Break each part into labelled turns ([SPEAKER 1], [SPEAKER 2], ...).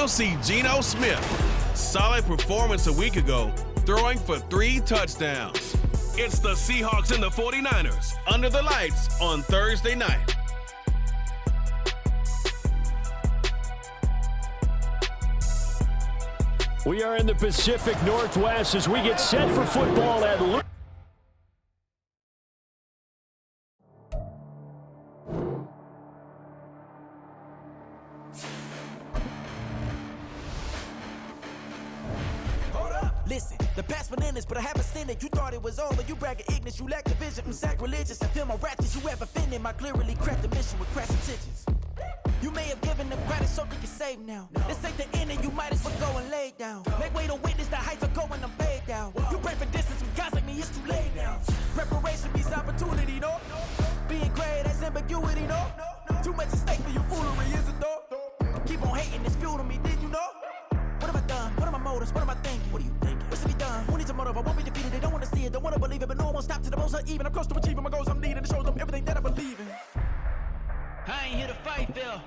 [SPEAKER 1] still see Geno Smith. Solid performance a week ago, throwing for 3 touchdowns. It's the Seahawks and the 49ers under the lights on Thursday night.
[SPEAKER 2] We are in the Pacific Northwest as we get set for football at
[SPEAKER 3] Listen, the past bananas, but I haven't seen it. You thought it was over, you bragging ignorance, you lack the vision. I'm sacrilegious, I feel my ratchets, you have offended my clearly crafted mission with crass intentions. You may have given them credit so they can save now. This ain't the end and you might as well go and lay down. Make way to witness the heights are going, I'm paid down. You pray for distance with guys like me, it's too late now. Preparation means opportunity, no? Being great, that's ambiguity, no? Too much at stake for you foolery, is it though? Keep on hating, it's fuel to me, did you know? What have I done? What are my motives? What am I thinking? What are you thinking? What's to be done? Who needs a motive? I won't be defeated. They don't want to see it, don't want to believe it, but no one won't stop to the most uneven. I'm close to achieving my goals. I'm needing to show them everything that I believe in. I ain't here to fight, Phil.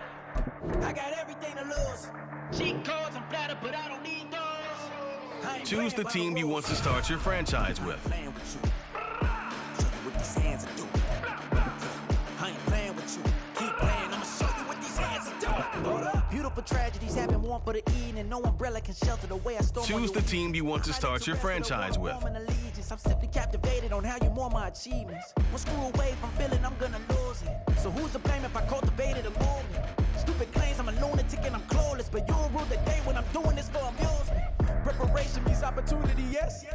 [SPEAKER 3] I got everything to lose. Cheat codes, I'm flattered, but I don't need those.
[SPEAKER 1] Choose the team you want to start your franchise with.
[SPEAKER 3] Beautiful tragedies happen, one for the eating, and no umbrella can shelter the way I storm.
[SPEAKER 1] Choose the team you want to start your franchise with.
[SPEAKER 3] I'm simply captivated on how you more my achievements. One screw away from feeling I'm gonna lose it. So who's to blame if I cultivated a movement? Stupid claims I'm a lunatic and I'm clueless, but you'll rule the day when I'm doing this for amusement. Preparation means opportunity, yes.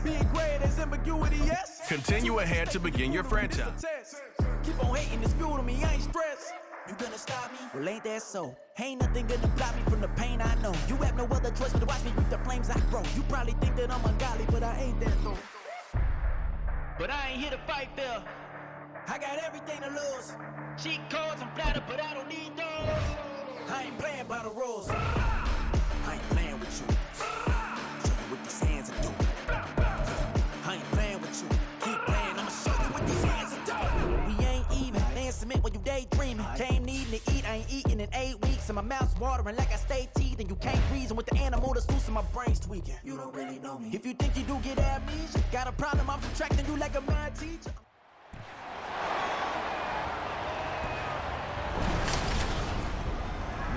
[SPEAKER 3] Being great is ambiguity, yes.
[SPEAKER 1] Continue ahead to begin your franchise.
[SPEAKER 3] Keep on hating, it's fuel to me, I ain't stressed. You gonna stop me? Well, ain't that so? Ain't nothing gonna block me from the pain I know. You have no other choice but to watch me reap the flames I grow. You probably think that I'm ungodly, but I ain't that though. But I ain't here to fight, Phil. I got everything to lose. Cheat codes, I'm flattered, but I don't need those. I ain't playing by the rules. I ain't playing with you. Show you what these hands are doing. I ain't playing with you. Keep playing, I'ma show you what these hands are doing. We ain't even. Man, submit when you daydreaming. Came needing to eat, I ain't eating in 8 weeks. And my mouth's watering like I stay teeth. And you can't reason with the animal that's loose and my brain's tweaking. You don't really know me. If you think you do get amnesia, got a problem, I'm subtracting you like a mad teacher.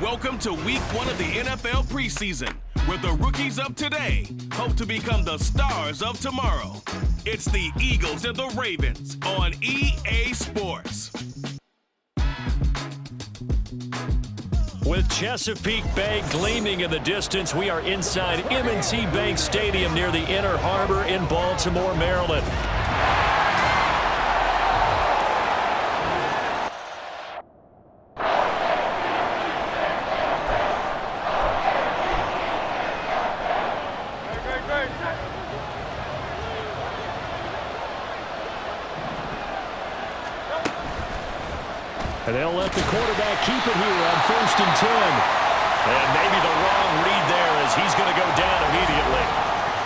[SPEAKER 1] Welcome to week 1 of the NFL preseason, where the rookies of today hope to become the stars of tomorrow. It's the Eagles and the Ravens on EA Sports.
[SPEAKER 2] With Chesapeake Bay gleaming in the distance, we are inside M&T Bank Stadium near the Inner Harbor in Baltimore, Maryland. And they'll let the quarterback keep it here on 1st and 10. And maybe the wrong read there as he's going to go down immediately.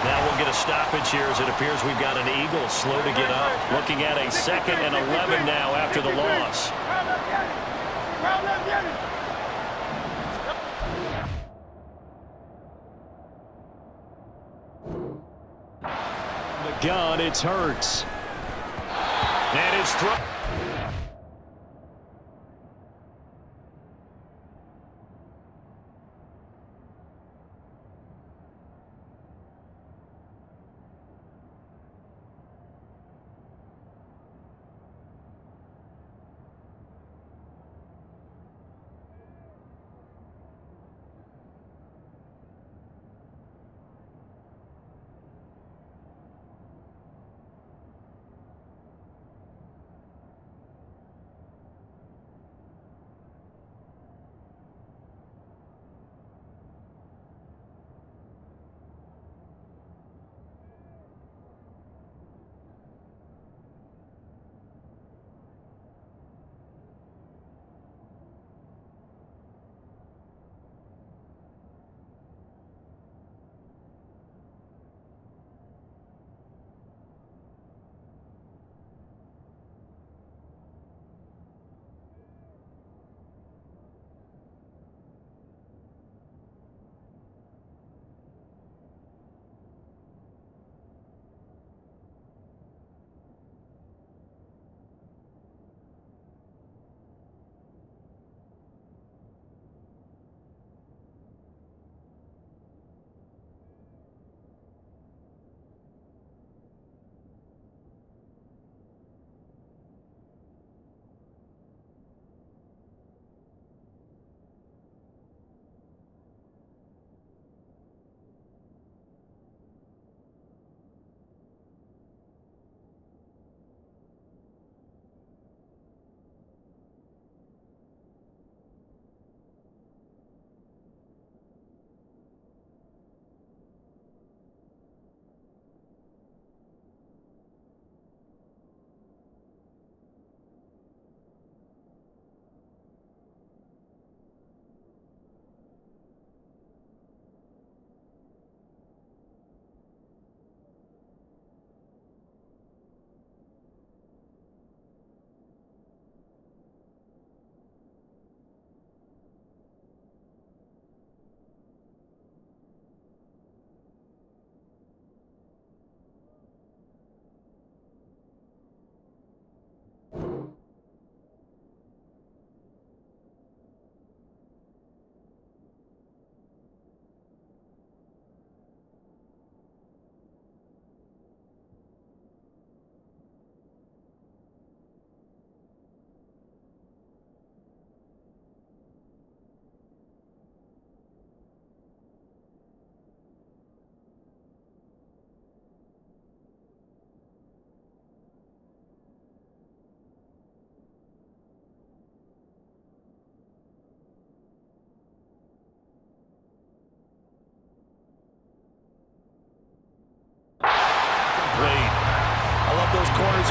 [SPEAKER 2] Now we'll get a stoppage here as it appears we've got an Eagle slow to get up. Looking at a 2nd and 11 now after the loss. The gun, it's Hurts. And it's thrown.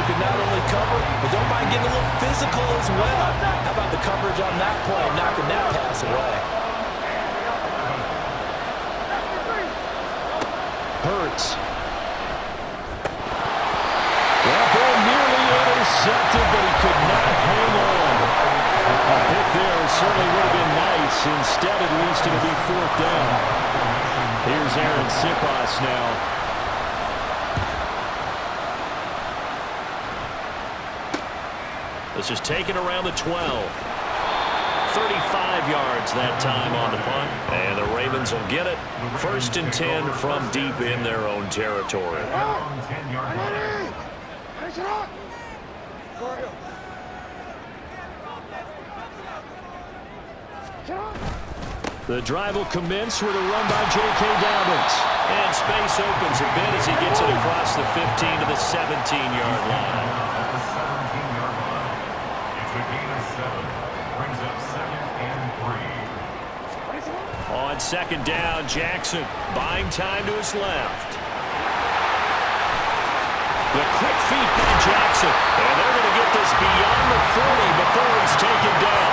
[SPEAKER 4] can not only cover, but don't mind getting a little physical as well. How about the coverage on that play, knocking that pass away?
[SPEAKER 2] Hurts. That ball nearly intercepted, but he could not hang on. A pick there certainly would have been nice. Instead, at least, it'll be 4th down. Here's Aaron Sipas now. This is taken around the 12. 35 yards that time on the punt. And the Ravens will get it. 1st and 10 from deep in their own territory. The drive will commence with a run by J.K. Dobbins. And space opens a bit as he gets it across the 15 to the 17-yard line.
[SPEAKER 5] It's a gain of 7. Brings up 2nd and 3.
[SPEAKER 2] On 2nd down, Jackson buying time to his left. The quick feet by Jackson. And they're going to get this beyond the 40 before he's taken down.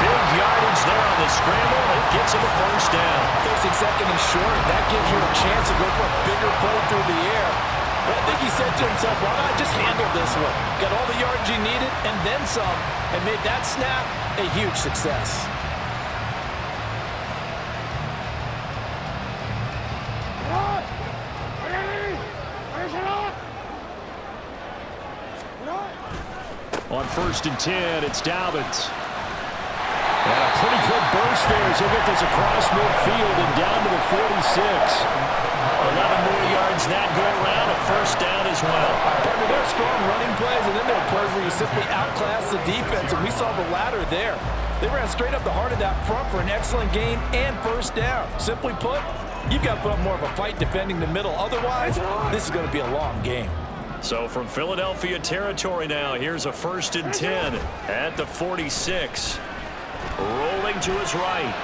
[SPEAKER 2] Big yardage there on the scramble. It gets him a 1st down.
[SPEAKER 4] Facing 2nd and short, that gives you a chance to go for a bigger play through the air. But I think he said to himself, why not just handle this one? Got all the yards you needed and then some, and made that snap a huge success.
[SPEAKER 2] On 1st and 10, it's Dobbins. And a pretty good burst there as he'll get this across midfield and down to the 46. 11 more yards that go around, a 1st down as well.
[SPEAKER 4] There are strong running plays, and then there are plays where you simply outclass the defense, and we saw the latter there. They ran straight up the heart of that front for an excellent gain and 1st down. Simply put, you've got to put up more of a fight defending the middle. Otherwise, this is going to be a long game.
[SPEAKER 2] So from Philadelphia territory now, here's a 1st and 10 at the 46. Rolling to his right.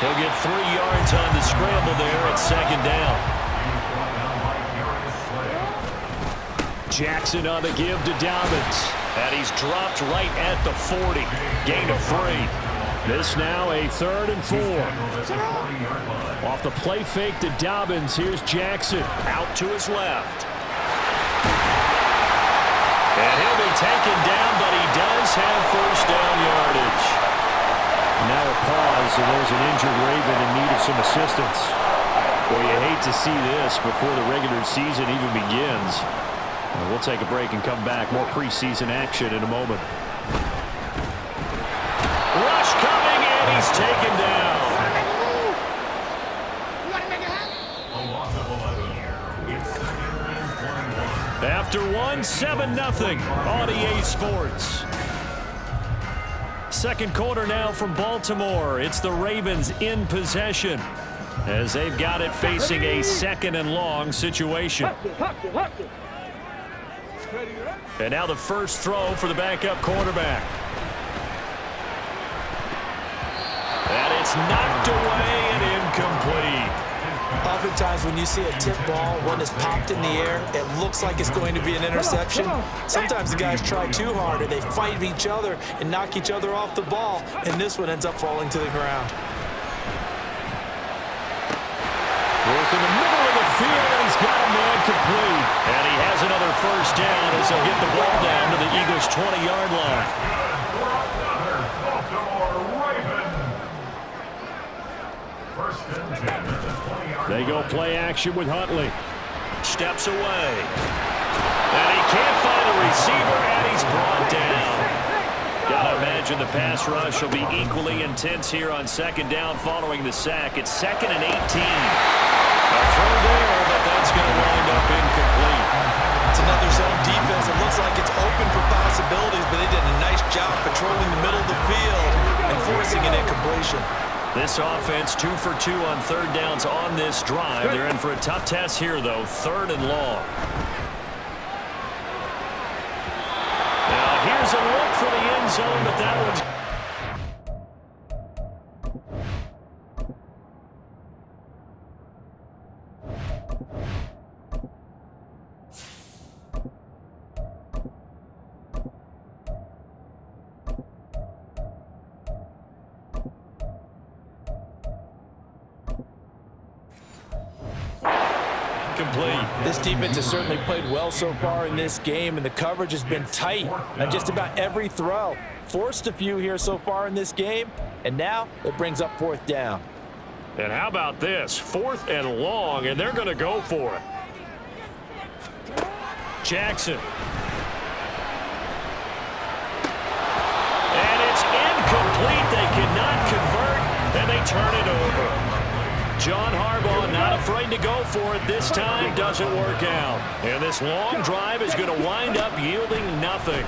[SPEAKER 2] He'll get 3 yards on the scramble there at 2nd down. Jackson on the give to Dobbins. And he's dropped right at the 40. Gain of 3. This now a 3rd and 4. Off the play fake to Dobbins. Here's Jackson out to his left. And he'll be taken down, but he does have 1st down yardage. Now a pause, and there's an injured Raven in need of some assistance. Well, you hate to see this before the regular season even begins. We'll take a break and come back. More preseason action in a moment. Rush coming, and he's taken down. After 7-0 on EA Sports. 2nd quarter now from Baltimore. It's the Ravens in possession as they've got it facing a 2nd and long situation. And now the first throw for the backup quarterback. And it's knocked away and incomplete.
[SPEAKER 4] Oftentimes when you see a tip ball, one is popped in the air, it looks like it's going to be an interception. Sometimes the guys try too hard and they fight each other and knock each other off the ball, and this one ends up falling to the ground.
[SPEAKER 2] Work in the middle of the field, and he's got a man complete. And he has another 1st down as he'll get the ball down to the Eagles' 20-yard line. They go play action with Huntley. Steps away. And he can't find a receiver, and he's brought down. Gotta imagine the pass rush will be equally intense here on 2nd down following the sack. It's 2nd and 18. A throw there, but that's going to wind up incomplete.
[SPEAKER 4] It's another zone defense. It looks like it's open for possibilities, but they did a nice job patrolling the middle of the field and forcing an incompletion.
[SPEAKER 2] This offense 2 for 2 on 3rd downs on this drive. They're in for a tough test here, though. 3rd and long. Now here's a look for the end zone, but that one's... incomplete.
[SPEAKER 4] This defense has certainly played well so far in this game, and the coverage has been tight on just about every throw. Forced a few here so far in this game, and now it brings up 4th down.
[SPEAKER 2] And how about this? 4th and long, and they're going to go for it. Jackson. And it's incomplete. They cannot convert, and they turn it over. John Harbaugh not afraid to go for it. This time doesn't work out. And this long drive is going to wind up yielding nothing.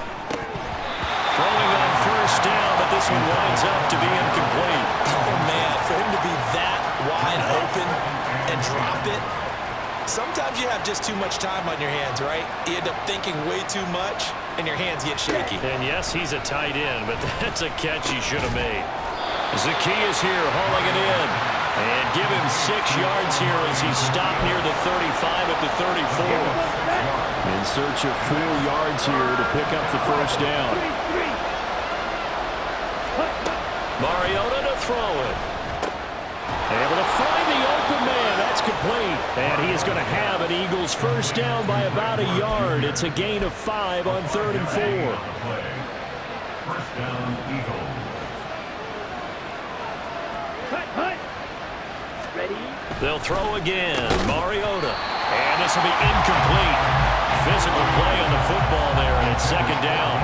[SPEAKER 2] Throwing on 1st down, but this one winds up to be incomplete.
[SPEAKER 4] Oh, man, for him to be that wide open and drop it. Sometimes you have just too much time on your hands, right? You end up thinking way too much, and your hands get shaky.
[SPEAKER 2] And yes, he's a tight end, but that's a catch he should have made. Zaccheaus here hauling it in. And give him 6 yards here as he's stopped near the 35 at the 34. In search of 4 yards here to pick up the 1st down. Mariota to throw it. Able to find the open man. That's complete. And he is going to have an Eagles 1st down by about a yard. It's a gain of 5 on 3rd and 4.
[SPEAKER 5] 1st down, Eagles.
[SPEAKER 2] They'll throw again. Mariota. And this will be incomplete. Physical play on the football there, and it's 2nd down.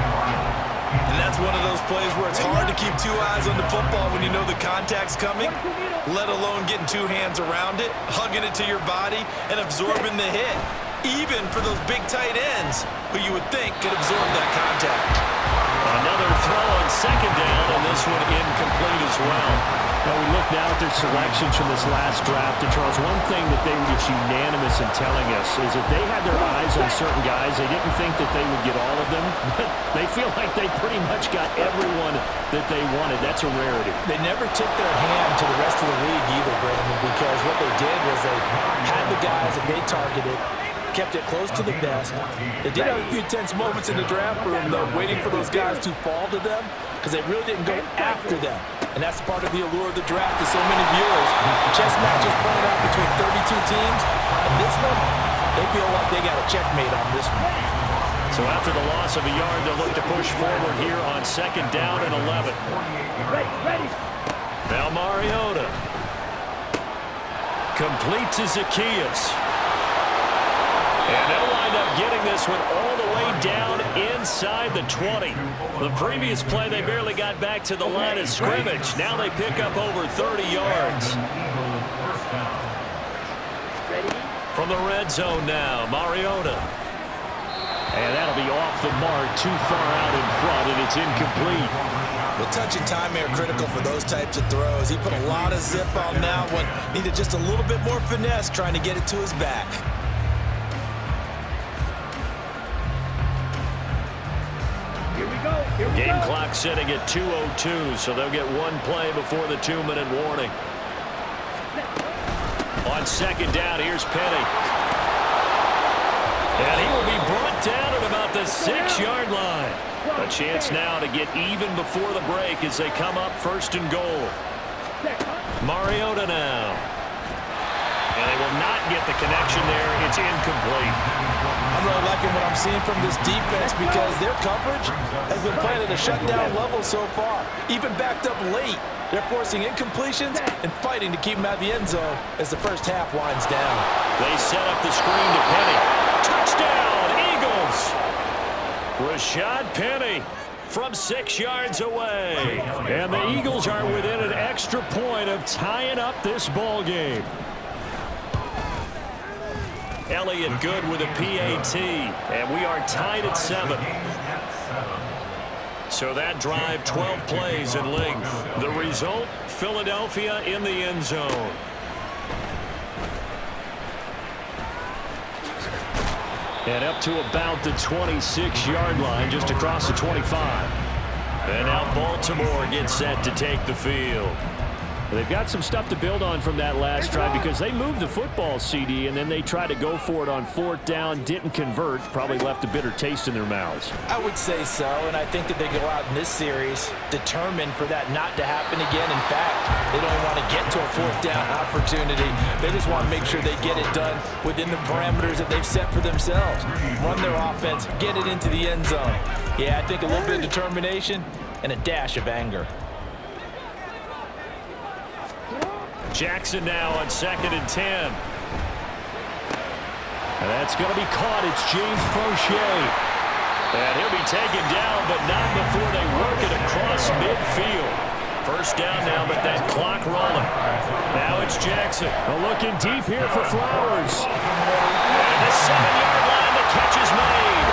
[SPEAKER 4] And that's one of those plays where it's hard to keep 2 eyes on the football when you know the contact's coming, let alone getting 2 hands around it, hugging it to your body, and absorbing the hit. Even for those big tight ends who you would think could absorb that contact.
[SPEAKER 2] Another throw on 2nd down, and this one incomplete as well.
[SPEAKER 6] Now we look now at their selections from this last draft, and Charles, one thing that they were just unanimous in telling us is that they had their eyes on certain guys. They didn't think that they would get all of them, but they feel like they pretty much got everyone that they wanted. That's a rarity.
[SPEAKER 4] They never took their hand to the rest of the league either, Brandon, because what they did was they had the guys that they targeted, kept it close to the vest. They did have a few tense moments in the draft room, though, waiting for those guys to fall to them, because they really didn't go after them. And that's part of the allure of the draft to so many viewers. Chess matches playing out between 32 teams. And this one, they feel like they got a checkmate on this one.
[SPEAKER 2] So after the loss of a yard, they'll look to push forward here on 2nd down and 11. Now Mariota. Complete to Zaccheaus. And they'll wind up getting this one all the way down inside the 20. The previous play, they barely got back to the line of scrimmage. Now they pick up over 30 yards. From the red zone now, Mariota. And that'll be off the mark, too far out in front, and it's incomplete.
[SPEAKER 4] Well, touch and time are critical for those types of throws. He put a lot of zip on that one. Needed just a little bit more finesse trying to get it to his back.
[SPEAKER 2] Game clock setting at 2:02, so they'll get 1 play before the 2-minute warning. On 2nd down, here's Penny. And he will be brought down at about the 6-yard line. A chance now to get even before the break as they come up 1st and goal. Mariota now. And they will not get the connection there. It's incomplete.
[SPEAKER 4] I'm really liking what I'm seeing from this defense because their coverage has been playing at a shutdown level so far. Even backed up late, they're forcing incompletions and fighting to keep them out of the end zone as the first half winds down.
[SPEAKER 2] They set up the screen to Penny. Touchdown, Eagles! Rashad Penny from 6 yards away. And the Eagles are within an extra point of tying up this ball game. Elliott good with a PAT, and we are tied at 7. So that drive, 12 plays in length. The result, Philadelphia in the end zone. And up to about the 26-yard line, just across the 25. And now Baltimore gets set to take the field.
[SPEAKER 6] They've got some stuff to build on from that last drive because they moved the football, CD, and then they tried to go for it on 4th down, didn't convert, probably left a bitter taste in their mouths.
[SPEAKER 4] I would say so, and I think that they go out in this series determined for that not to happen again. In fact, they don't want to get to a 4th down opportunity. They just want to make sure they get it done within the parameters that they've set for themselves. Run their offense, get it into the end zone. Yeah, I think a little bit of determination and a dash of anger.
[SPEAKER 2] Jackson now on 2nd and 10.
[SPEAKER 6] And that's going to be caught. It's James Prochet.
[SPEAKER 2] And he'll be taken down, but not before they work it across midfield. First down now, but that clock rolling. Now it's Jackson.
[SPEAKER 6] Looking deep here for Flowers.
[SPEAKER 2] And the 7-yard line, the catch is made.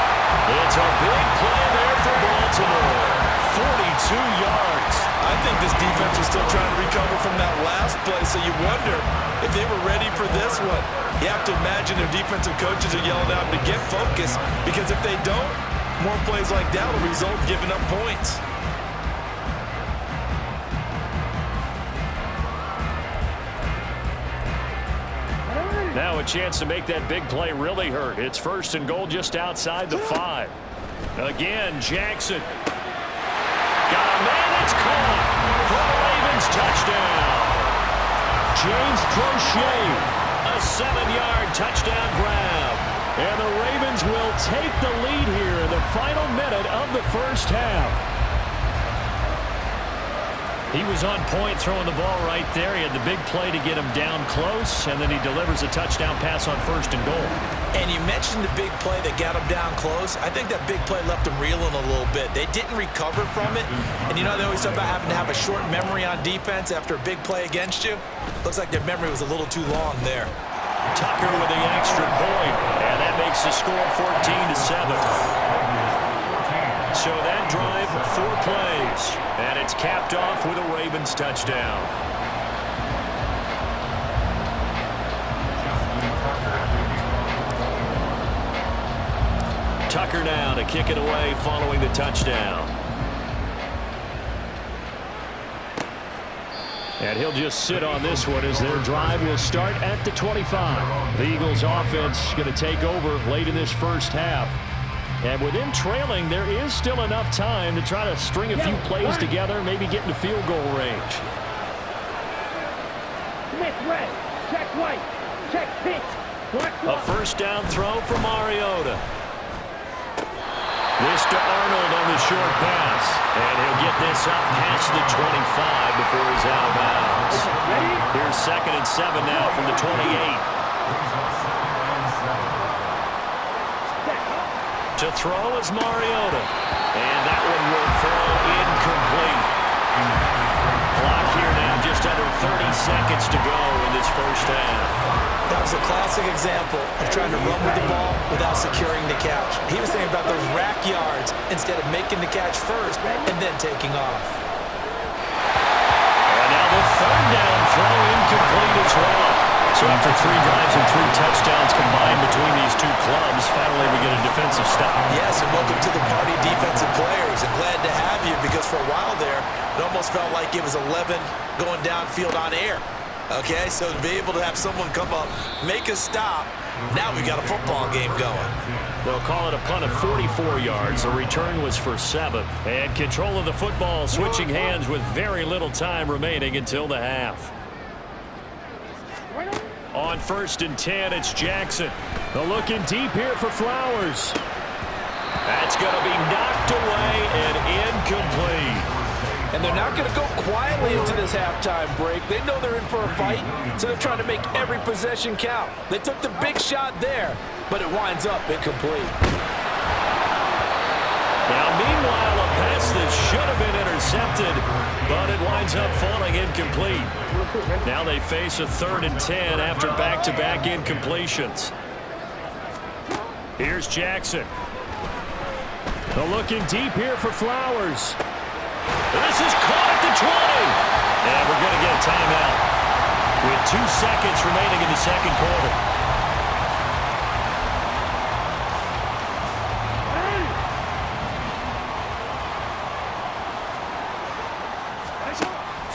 [SPEAKER 2] It's a big play there for Baltimore. 42 yards.
[SPEAKER 4] I think this defense was still trying to recover from that last play, so you wonder if they were ready for this one. You have to imagine their defensive coaches are yelling out to get focused, because if they don't, more plays like that will result in giving up points.
[SPEAKER 2] Now a chance to make that big play really hurt. It's 1st and goal just outside the 5. Again, Jackson. Got a man, it's caught for the Ravens touchdown.
[SPEAKER 6] James Prochet.
[SPEAKER 2] A 7-yard touchdown grab.
[SPEAKER 6] And the Ravens will take the lead here in the final minute of the first half.
[SPEAKER 2] He was on point throwing the ball right there. He had the big play to get him down close, and then he delivers a touchdown pass on 1st and goal.
[SPEAKER 4] And you mentioned the big play that got him down close. I think that big play left him reeling a little bit. They didn't recover from it. And you know, they always talk about having to have a short memory on defense after a big play against you. Looks like their memory was a little too long there.
[SPEAKER 2] Tucker with the extra point, and that makes the score 14-7. So that drive, 4 plays, and it's capped off with a Ravens touchdown. Tucker now to kick it away following the touchdown.
[SPEAKER 6] And he'll just sit on this one as their drive will start at the 25. The Eagles offense going to take over late in this first half. And with them trailing, there is still enough time to try to string a few plays together, maybe get into field goal range.
[SPEAKER 7] Smith red, check white, check pink.
[SPEAKER 2] A first down throw for Mariota. This to Arnold on the short pass. And he'll get this up past the 25 before he's out of bounds. Here's 2nd and 7 now from the 28. To throw is Mariota. And that one will fall incomplete. Clock here now, just under 30 seconds to go in this first half.
[SPEAKER 4] That was a classic example of trying to run with the ball without securing the catch. He was thinking about those rack yards instead of making the catch first and then taking off.
[SPEAKER 2] And now the 3rd down throw incomplete as well. So after 3 drives and 3 touchdowns combined between these two clubs, finally we get a defensive stop.
[SPEAKER 4] Yes, and welcome to the party, defensive players. And glad to have you, because for a while there, it almost felt like it was 11 going downfield on air. Okay, so to be able to have someone come up, make a stop, now we got a football game going.
[SPEAKER 2] They'll call it a punt of 44 yards. The return was for 7. And control of the football switching hands with very little time remaining until the half. On 1st and 10, it's Jackson.
[SPEAKER 6] They're looking deep here for Flowers.
[SPEAKER 2] That's going to be knocked away and incomplete.
[SPEAKER 4] And they're not going to go quietly into this halftime break. They know they're in for a fight, so they're trying to make every possession count. They took the big shot there, but it winds up incomplete.
[SPEAKER 2] Now, meanwhile, a pass that should have been intercepted, but it winds up falling incomplete. Now they face a 3rd and 10 after back-to-back incompletions. Here's Jackson.
[SPEAKER 6] They're looking deep here for Flowers.
[SPEAKER 2] This is caught at the 20. And we're going to get a timeout with 2 seconds remaining in the 2nd quarter.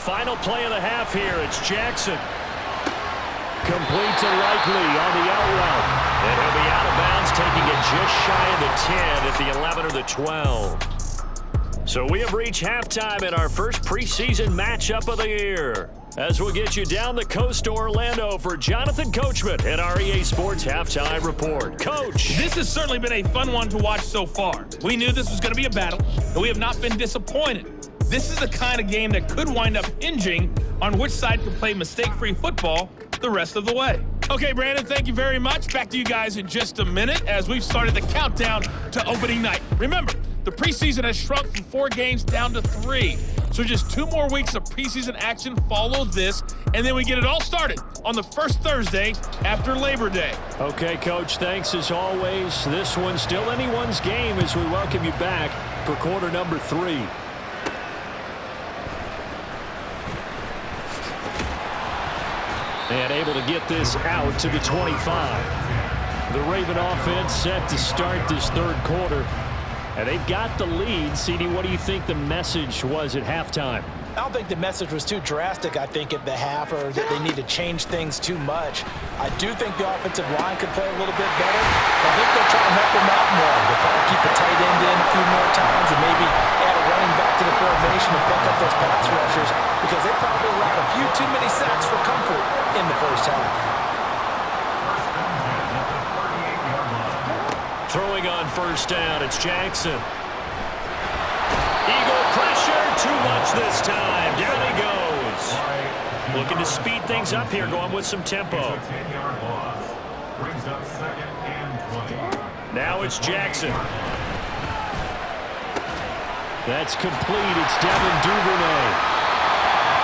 [SPEAKER 2] Final play of the half here. It's Jackson. Completes it likely on the out route. And he'll be out of bounds, taking it just shy of the 10 at the 11 or the 12. So we have reached halftime in our first preseason matchup of the year. As we'll get you down the coast to Orlando for Jonathan Coachman and our EA Sports Halftime Report. Coach!
[SPEAKER 8] This has certainly been a fun one to watch so far. We knew this was going to be a battle, and we have not been disappointed. This is the kind of game that could wind up hinging on which side can play mistake-free football the rest of the way. Okay, Brandon, thank you very much. Back to you guys in just a minute as we've started the countdown to opening night. Remember, the preseason has shrunk from 4 games down to 3. So just 2 more weeks of preseason action follow this, and then we get it all started on the first Thursday after Labor Day.
[SPEAKER 2] Okay, Coach, thanks as always. This one's still anyone's game as we welcome you back for quarter number 3. And able to get this out to the 25. The Raven offense set to start this third quarter. And they've got the lead. CD, what do you think the message was at halftime?
[SPEAKER 4] I don't think the message was too drastic, I think, at the half, or that they need to change things too much. I do think the offensive line could play a little bit better. I think they'll try and help them out more. They'll probably keep the tight end in a few more times and maybe add a running back to the formation and pick up those pass rushers because they probably allowed a few too many sacks for comfort in the first half.
[SPEAKER 2] Throwing on first down, it's Jackson. Eagle pressure, too much this time. Down he goes. Looking to speed things up here, going with some tempo. Now it's Jackson. That's complete. It's Devin Duvernay.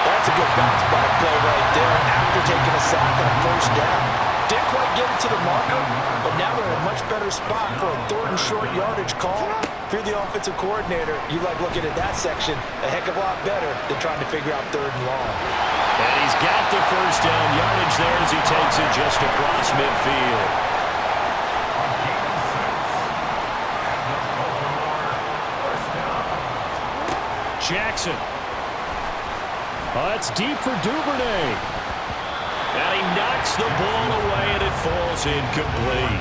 [SPEAKER 4] That's a good bounce back play right there after taking a sack on first down. Didn't quite get it to the marker, but now they're in a much better spot for a 3rd and short yardage call. If you're the offensive coordinator, you like looking at that section a heck of a lot better than trying to figure out 3rd and long.
[SPEAKER 2] And he's got the first down yardage there as he takes it just across midfield. Jackson. Oh, that's deep for Duvernay. And he knocks the ball away, and it falls incomplete.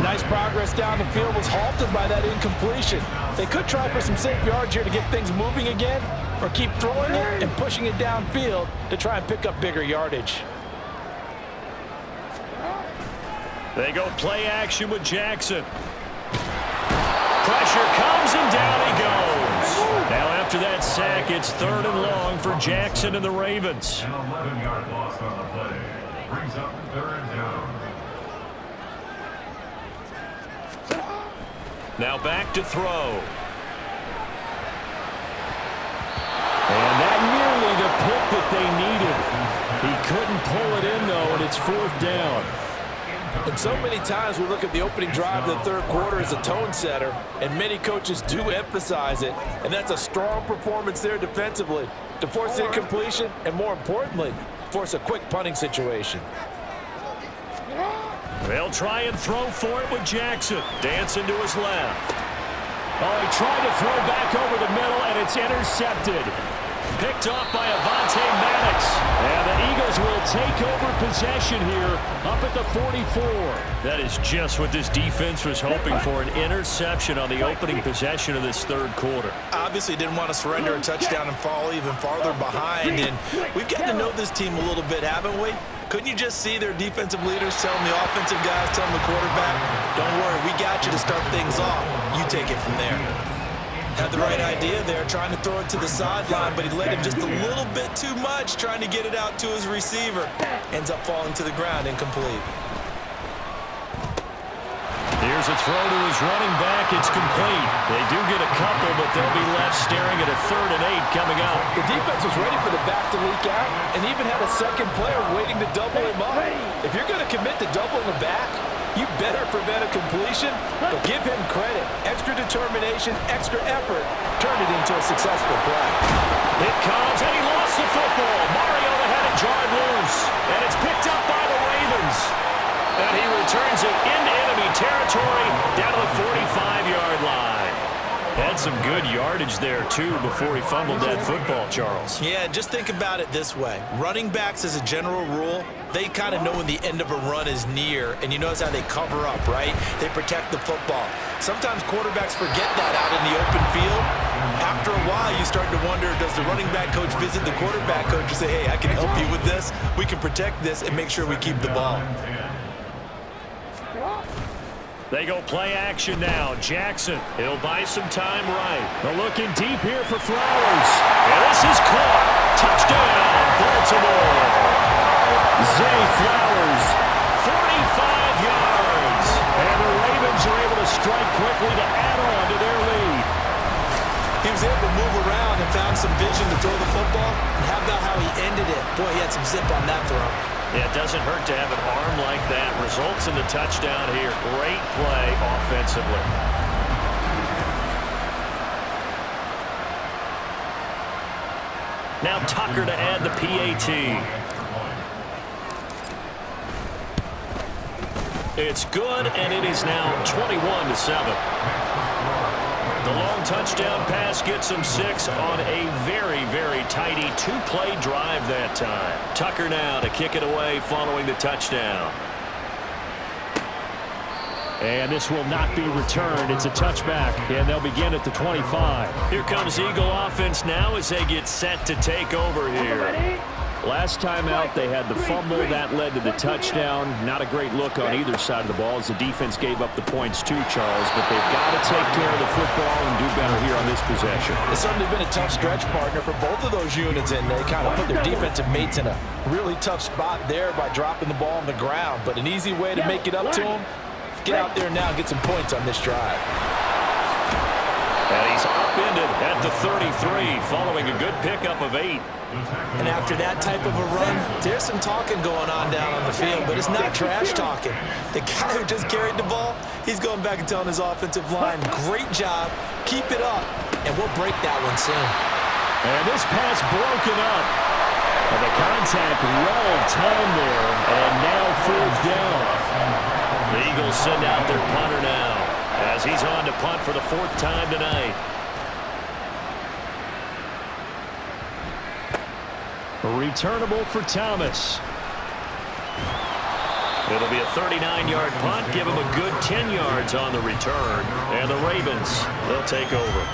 [SPEAKER 4] Nice progress down the field was halted by that incompletion. They could try for some safe yards here to get things moving again, or keep throwing it and pushing it downfield to try and pick up bigger yardage.
[SPEAKER 2] They go play action with Jackson. Pressure comes, and down he goes. Now after that sack, it's 3rd and long for Jackson and the Ravens.
[SPEAKER 5] An 11-yard loss on the play. Brings up 3rd down.
[SPEAKER 2] Now back to throw. And that nearly the pick that they needed. He couldn't pull it in, though, and it's 4th down.
[SPEAKER 4] And so many times we look at the opening drive of the third quarter as a tone setter, and many coaches do emphasize it, and that's a strong performance there defensively to force incompletion and, more importantly, force a quick punting situation.
[SPEAKER 2] They'll try and throw for it with Jackson. Dancing to his left. Oh, he tried to throw back over the middle, and it's intercepted. Picked off by Avonte Maddox. And the Eagles will take over possession here up at the 44. That is just what this defense was hoping for, an interception on the opening possession of this third quarter.
[SPEAKER 4] Obviously didn't want to surrender a touchdown and fall even farther behind. And we've gotten to know this team a little bit, haven't we? Couldn't you just see their defensive leaders telling the offensive guys, telling the quarterback, don't worry, we got you to start things off. You take it from there. Had the right idea there, trying to throw it to the sideline, but he let him just a little bit too much, trying to get it out to his receiver. Ends up falling to the ground, incomplete.
[SPEAKER 2] Here's a throw to his running back. It's complete. They do get a couple, but they'll be left staring at a 3rd and 8 coming up.
[SPEAKER 4] The defense was ready for the back to leak out and even had a second player waiting to double him up. If you're going to commit to doubling the back, you better prevent a completion, but give him credit. Extra determination, extra effort, turned it into a successful play.
[SPEAKER 2] It comes, and he lost the football. Mariota had it jarred loose, and it's picked up by the Ravens. And he returns it into enemy territory down to the 45-yard line. Had some good yardage yardage there, too, before he fumbled that football, Charles.
[SPEAKER 4] Yeah, just think about it this way. Running backs, as a general rule, they kind of know when the end of a run is near, and you notice how they cover up, right? They protect the football. Sometimes quarterbacks forget that out in the open field. After a while, you start to wonder, does the running back coach visit the quarterback coach and say, hey, I can help you with this, we can protect this, and make sure we keep the ball.
[SPEAKER 2] They go play action now. Jackson, he'll buy some time right.
[SPEAKER 6] They're looking deep here for Flowers.
[SPEAKER 2] And this is caught. Touchdown, Baltimore.
[SPEAKER 6] Zay Flowers.
[SPEAKER 2] 45 yards.
[SPEAKER 6] And the Ravens are able to strike quickly to add on to their lead.
[SPEAKER 4] He was able to move around and found some vision to throw the football. And how about how he ended it? Boy, he had some zip on that throw.
[SPEAKER 2] Yeah, it doesn't hurt to have an arm like that. Results in the touchdown here. Great play offensively. Now Tucker to add the PAT. It's good, and it is now 21-7. The long touchdown pass gets him 6 on a very, very tidy 2-play drive that time. Tucker now to kick it away following the touchdown.
[SPEAKER 6] And this will not be returned. It's a touchback, and they'll begin at the 25.
[SPEAKER 2] Here comes Eagle offense now as they get set to take over here.
[SPEAKER 6] Last time out, they had the fumble. That led to the touchdown. Not a great look on either side of the ball as the defense gave up the points too, Charles. But they've got to take care of the football and do better here on this possession.
[SPEAKER 4] It's certainly been a tough stretch, partner, for both of those units, and they kind of put their defensive mates in a really tough spot there by dropping the ball on the ground. But an easy way to make it up to them, get out there now and get some points on this drive.
[SPEAKER 2] And he's upended at the 33 following a good pickup of 8.
[SPEAKER 4] And after that type of a run, there's some talking going on down on the field, but it's not trash talking. The guy who just carried the ball, he's going back and telling his offensive line, great job, keep it up, and we'll break that one soon.
[SPEAKER 6] And this pass broken up. And the contact well timed there, and now 4th down.
[SPEAKER 2] The Eagles send out their punter now as he's on to punt for the 4th time tonight.
[SPEAKER 6] Returnable for Thomas.
[SPEAKER 2] It'll be a 39-yard punt. Give him a good 10 yards on the return. And the Ravens, they'll take over.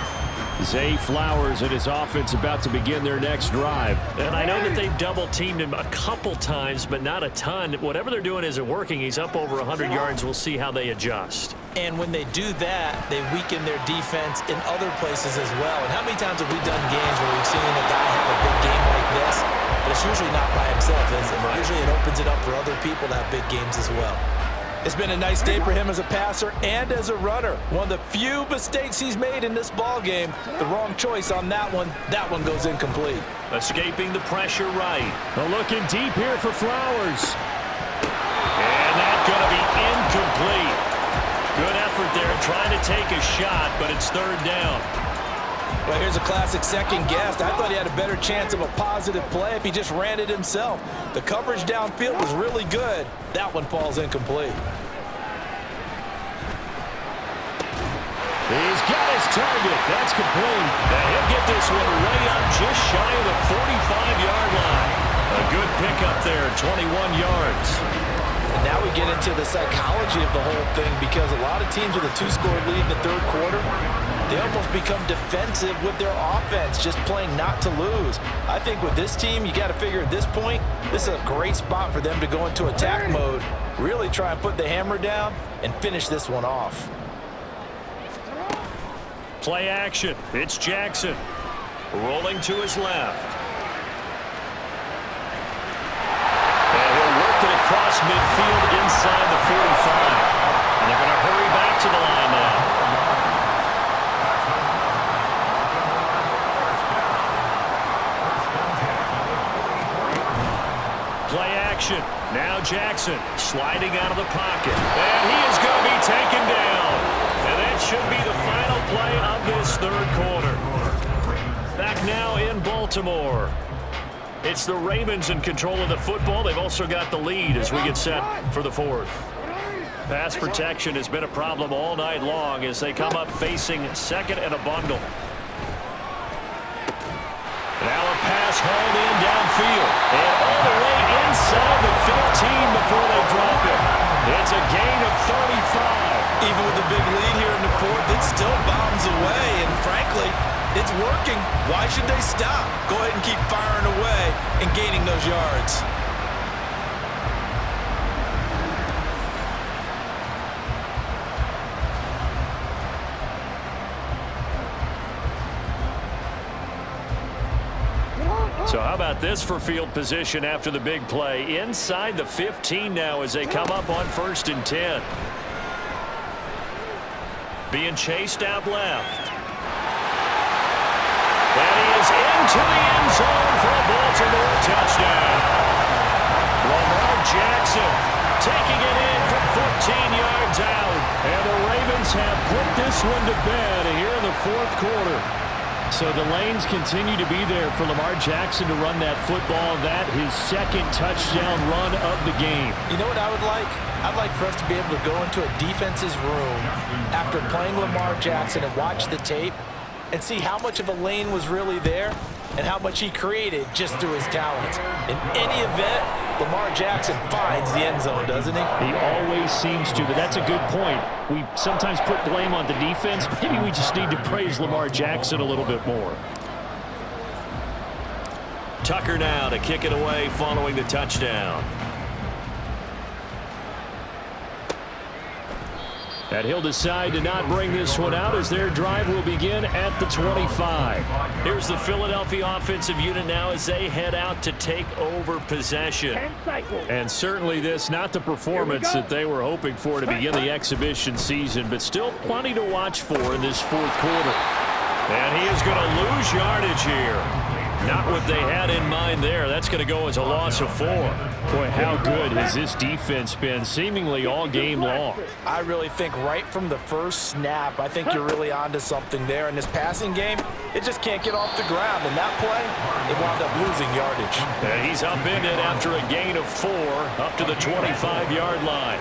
[SPEAKER 6] Zay Flowers and his offense about to begin their next drive.
[SPEAKER 2] And I know that they've double-teamed him a couple times, but not a ton. Whatever they're doing isn't working. He's up over 100 yards. We'll see how they adjust.
[SPEAKER 4] And when they do that, they weaken their defense in other places as well. And how many times have we done games where we've seen a guy have a big game like this, but it's usually not by himself, is it? Right. Usually it opens it up for other people to have big games as well. It's been a nice day for him as a passer and as a runner. One of the few mistakes he's made in this ball game. The wrong choice on that one. That one goes incomplete.
[SPEAKER 2] Escaping the pressure right.
[SPEAKER 6] They're looking deep here for Flowers.
[SPEAKER 2] And that's going to be incomplete. Good effort there trying to take a shot, but it's 3rd down.
[SPEAKER 4] Well, here's a classic second guess. I thought he had a better chance of a positive play if he just ran it himself. The coverage downfield was really good. That one falls incomplete.
[SPEAKER 6] He's got his target. That's complete.
[SPEAKER 2] And he'll get this one way up just shy of the 45-yard line. A good pickup there, 21 yards.
[SPEAKER 4] And now we get into the psychology of the whole thing, because a lot of teams with a 2-score lead in the 3rd quarter, they almost become defensive with their offense, just playing not to lose. I think with this team, you got to figure at this point, this is a great spot for them to go into attack mode, really try and put the hammer down and finish this one off.
[SPEAKER 2] Play action. It's Jackson. Rolling to his left. And he'll work it across midfield inside the 45. And they're going to hurry back to the line now. Play action. Now Jackson sliding out of the pocket. And he is going to be taken down. And that should be the final play of this 3rd quarter. Back now in Baltimore. It's the Ravens in control of the football. They've also got the lead as we get set for the 4th. Pass protection has been a problem all night long as they come up facing 2nd and a bundle. field. And all the way inside the 15 before they drop it. It's a gain of 35.
[SPEAKER 4] Even with the big lead here in the fourth, it still bombs away. And frankly, it's working. Why should they stop? Go ahead and keep firing away and gaining those yards.
[SPEAKER 2] So how about this for field position after the big play? Inside the 15 now as they come up on 1st and 10. Being chased out left. And he is into the end zone for a Baltimore touchdown. Lamar Jackson taking it in from 14 yards out.
[SPEAKER 6] And the Ravens have put this one to bed here in the 4th quarter. So the lanes continue to be there for Lamar Jackson to run that football. That his 2nd touchdown run of the game.
[SPEAKER 4] You know what I would like? I'd like for us to be able to go into a defense's room after playing Lamar Jackson and watch the tape and see how much of a lane was really there and how much he created just through his talents. In any event, Lamar Jackson finds the end zone, doesn't he?
[SPEAKER 6] He always seems to, but that's a good point. We sometimes put blame on the defense. Maybe we just need to praise Lamar Jackson a little bit more.
[SPEAKER 2] Tucker now to kick it away following the touchdown. And he'll decide to not bring this one out as their drive will begin at the 25. Here's the Philadelphia offensive unit now as they head out to take over possession.
[SPEAKER 6] And certainly this, not the performance that they were hoping for to begin the exhibition season, but still plenty to watch for in this 4th quarter.
[SPEAKER 2] And he is going to lose yardage here. Not what they had in mind there. That's going to go as a loss of 4.
[SPEAKER 6] Boy, how good has this defense been seemingly all game long?
[SPEAKER 4] I really think right from the first snap, I think you're really onto something there. In this passing game, it just can't get off the ground. And that play, it wound up losing yardage.
[SPEAKER 2] And he's upended after a gain of 4 up to the 25-yard line.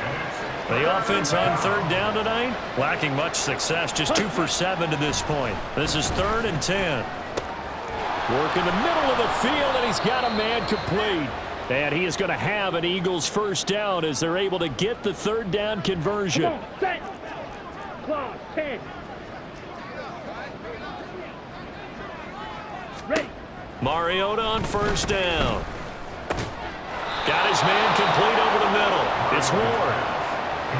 [SPEAKER 2] The offense on 3rd down tonight, lacking much success, just 2 for 7 to this point. This is 3rd and 10.
[SPEAKER 6] Work in the middle of the field, and he's got a man complete. And he is going to have an Eagles 1st down as they're able to get the 3rd down conversion.
[SPEAKER 7] Come on, set. Clock, 10. Ready.
[SPEAKER 2] Mariota on 1st down. Got his man complete over the middle. It's Ward.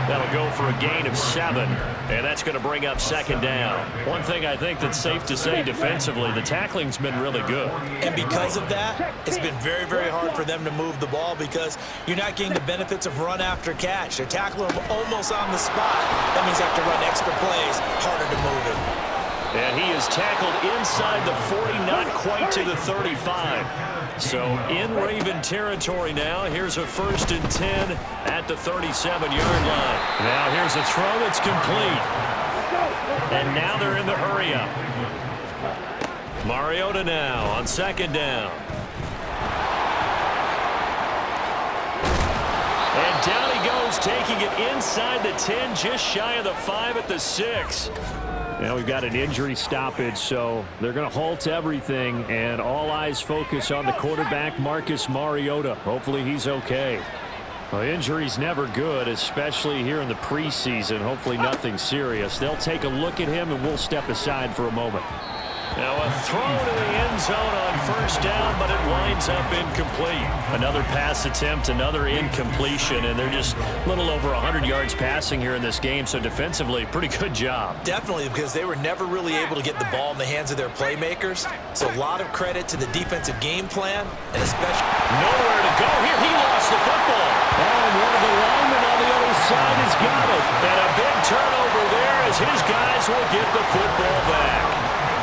[SPEAKER 2] That'll go for a gain of 7, and that's going to bring up 2nd down. One thing I think that's safe to say defensively, the tackling's been really good.
[SPEAKER 4] And because of that, it's been very, very hard for them to move the ball because you're not getting the benefits of run after catch. They're tackling them almost on the spot. That means they have to run extra plays, harder to move it.
[SPEAKER 2] And he is tackled inside the 40, not quite to the 35. So in Raven territory now. Here's a 1st and 10 at the 37-yard line. Now here's a throw that's complete. And now they're in the hurry-up. Mariota now on 2nd down. And down he goes, taking it inside the 10, just shy of the 5 at the 6.
[SPEAKER 6] Now we've got an injury stoppage, so they're going to halt everything, and all eyes focus on the quarterback, Marcus Mariota. Hopefully he's okay. Well, injury's never good, especially here in the preseason. Hopefully nothing serious. They'll take a look at him, and we'll step aside for a moment.
[SPEAKER 2] Now a throw to the end zone on 1st down, but it winds up incomplete.
[SPEAKER 6] Another pass attempt, another incompletion, and they're just a little over 100 yards passing here in this game, so defensively, pretty good job.
[SPEAKER 4] Definitely, because they were never really able to get the ball in the hands of their playmakers. So a lot of credit to the defensive game plan, and especially
[SPEAKER 2] nowhere to go here. He lost the football.
[SPEAKER 6] And one of the linemen on the other side has got it.
[SPEAKER 2] And a big turnover there as his guys will get the football back.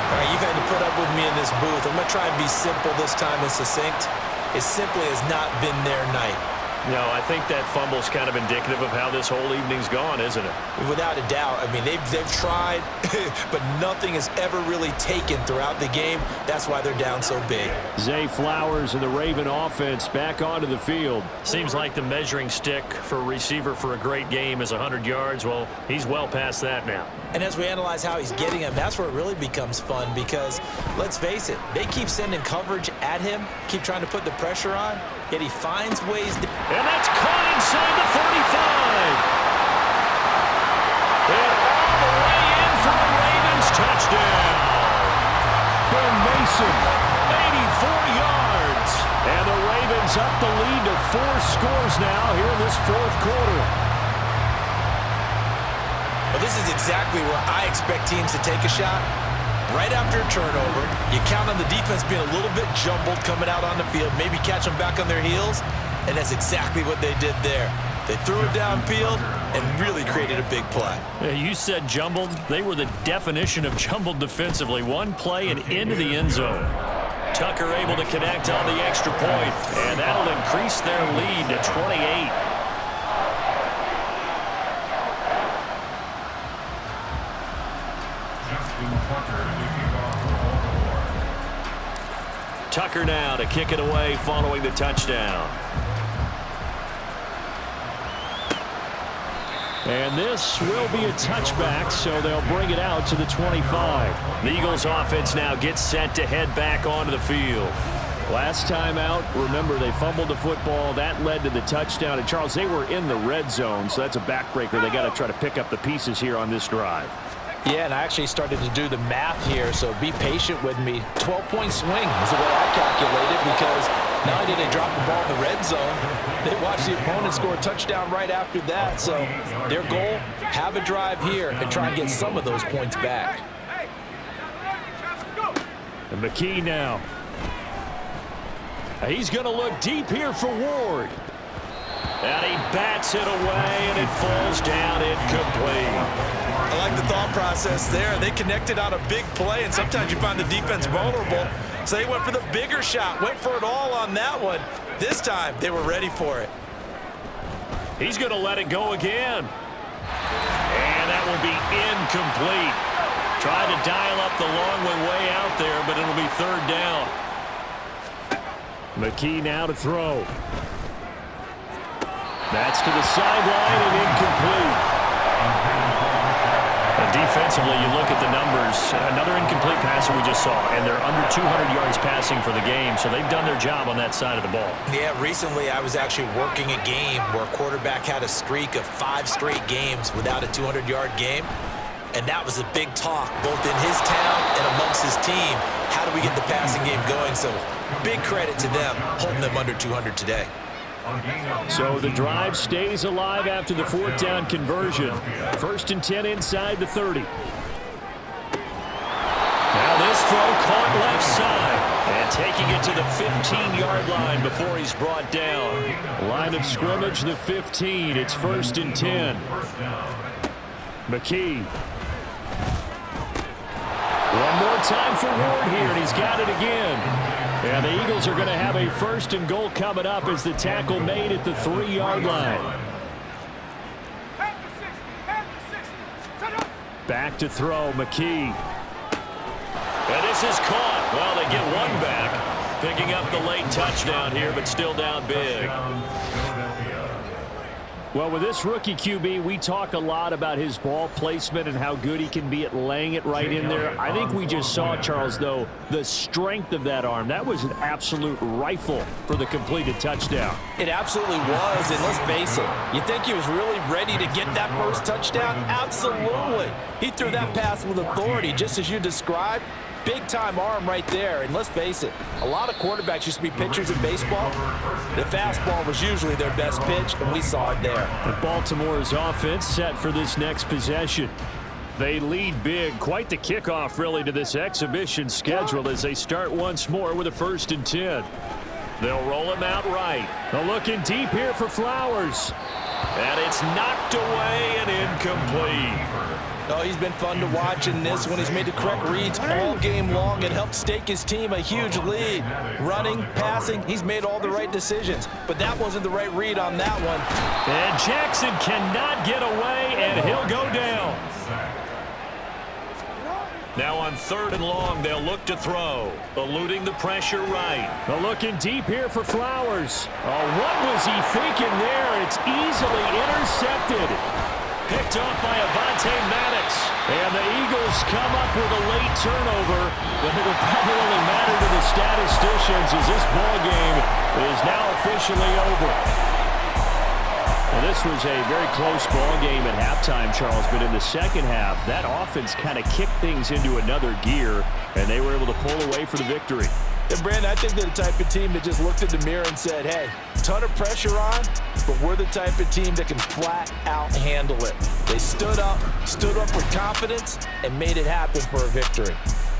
[SPEAKER 4] All right, you've had to put up with me in this booth. I'm going to try and be simple this time and succinct. It simply has not been their night.
[SPEAKER 2] No, I think that fumble's kind of indicative of how this whole evening's gone, isn't it?
[SPEAKER 4] Without a doubt. I mean, they've tried, but nothing has ever really taken throughout the game. That's why they're down so big.
[SPEAKER 6] Zay Flowers and the Raven offense back onto the field.
[SPEAKER 2] Seems like the measuring stick for a receiver for a great game is 100 yards. Well, he's well past that now.
[SPEAKER 4] And as we analyze how he's getting him, that's where it really becomes fun because, let's face it, they keep sending coverage at him, keep trying to put the pressure on, yet he finds ways to...
[SPEAKER 2] And that's caught inside the 35. And all the way in for the Ravens touchdown. Ben Mason, 84 yards. And the Ravens up the lead to 4 scores now here in this fourth quarter.
[SPEAKER 4] Well, this is exactly where I expect teams to take a shot. Right after a turnover, you count on the defense being a little bit jumbled coming out on the field, maybe catch them back on their heels, and that's exactly what they did there. They threw it downfield and really created a big play.
[SPEAKER 2] You said jumbled. They were the definition of jumbled defensively. One play and into the end zone. Tucker able to connect on the extra point, and that'll increase their lead to 28. Tucker now to kick it away following the touchdown.
[SPEAKER 6] And this will be a touchback, so they'll bring it out to the 25.
[SPEAKER 2] The Eagles offense now gets set to head back onto the field.
[SPEAKER 6] Last time out, remember, they fumbled the football. That led to the touchdown. And, Charles, they were in the red zone, so that's a backbreaker. They got to try to pick up the pieces here on this drive.
[SPEAKER 4] Yeah, and I actually started to do the math here, so be patient with me. 12-point swing is the way I calculated because not only did they drop the ball in the red zone, they watched the opponent score a touchdown right after that. So their goal, have a drive here and try and get some of those points back.
[SPEAKER 6] And McKee now. He's going to look deep here for Ward.
[SPEAKER 2] And he bats it away, and it falls down incomplete.
[SPEAKER 4] I like the thought process there. They connected on a big play, and sometimes you find the defense vulnerable. So they went for the bigger shot, went for it all on that one. This time, they were ready for it.
[SPEAKER 2] He's going to let it go again. And that will be incomplete. Tried to dial up the long one way out there, but it'll be third down.
[SPEAKER 6] McKee now to throw. That's to the sideline and incomplete.
[SPEAKER 2] And defensively, you look at the numbers. Another incomplete passer we just saw, and they're under 200 yards passing for the game, so they've done their job on that side of the ball.
[SPEAKER 4] Yeah, recently I was actually working a game where a quarterback had a streak of 5 straight games without a 200-yard game, and that was a big talk both in his town and amongst his team. How do we get the passing game going? So big credit to them holding them under 200 today.
[SPEAKER 6] So the drive stays alive after the 4th down conversion. 1st and 10 inside the 30.
[SPEAKER 2] Now this throw caught left side. And taking it to the 15-yard line before he's brought down.
[SPEAKER 6] Line of scrimmage, the 15. It's 1st and 10. McKee. One more time for Ward here, and he's got it again. And the Eagles are going to have a 1st and goal coming up as the tackle made at the 3-yard line. Back to throw, McKee.
[SPEAKER 2] And this is caught. Well, they get one back. Picking up the late touchdown here, but still down big.
[SPEAKER 6] Well, with this rookie QB, we talk a lot about his ball placement and how good he can be at laying it right in there. I think we just saw, Charles, though, the strength of that arm. That was an absolute rifle for the completed touchdown.
[SPEAKER 4] It absolutely was, and let's face it, you think he was really ready to get that first touchdown? Absolutely. He threw that pass with authority, just as you described. Big-time arm right there, and let's face it, a lot of quarterbacks used to be pitchers in baseball. The fastball was usually their best pitch, and we saw it there.
[SPEAKER 6] And Baltimore's offense set for this next possession. They lead big. Quite the kickoff, really, to this exhibition schedule as they start once more with a 1st and 10.
[SPEAKER 2] They'll roll him out right.
[SPEAKER 6] They're looking deep here for Flowers.
[SPEAKER 2] And it's knocked away and incomplete.
[SPEAKER 4] Oh, he's been fun to watch in this one. He's made the correct reads all game long and helped stake his team a huge lead. Running, passing, he's made all the right decisions. But that wasn't the right read on that one.
[SPEAKER 6] And Jackson cannot get away, and he'll go down.
[SPEAKER 2] Now on 3rd and long, they'll look to throw. Eluding the pressure right.
[SPEAKER 6] They're looking deep here for Flowers. Oh, what was he thinking there? It's easily intercepted.
[SPEAKER 2] picked off by Avonte Maddox. And the Eagles come up with a late turnover, but it will probably only matter to the statisticians as this ball game is now officially over. Well, this was a very close ball game at halftime, Charles, but in the second half, that offense kind of kicked things into another gear, and they were able to pull away for the victory.
[SPEAKER 4] And Brandon, I think they're the type of team that just looked in the mirror and said, hey, ton of pressure on, but we're the type of team that can flat out handle it. They stood up with confidence, and made it happen for a victory.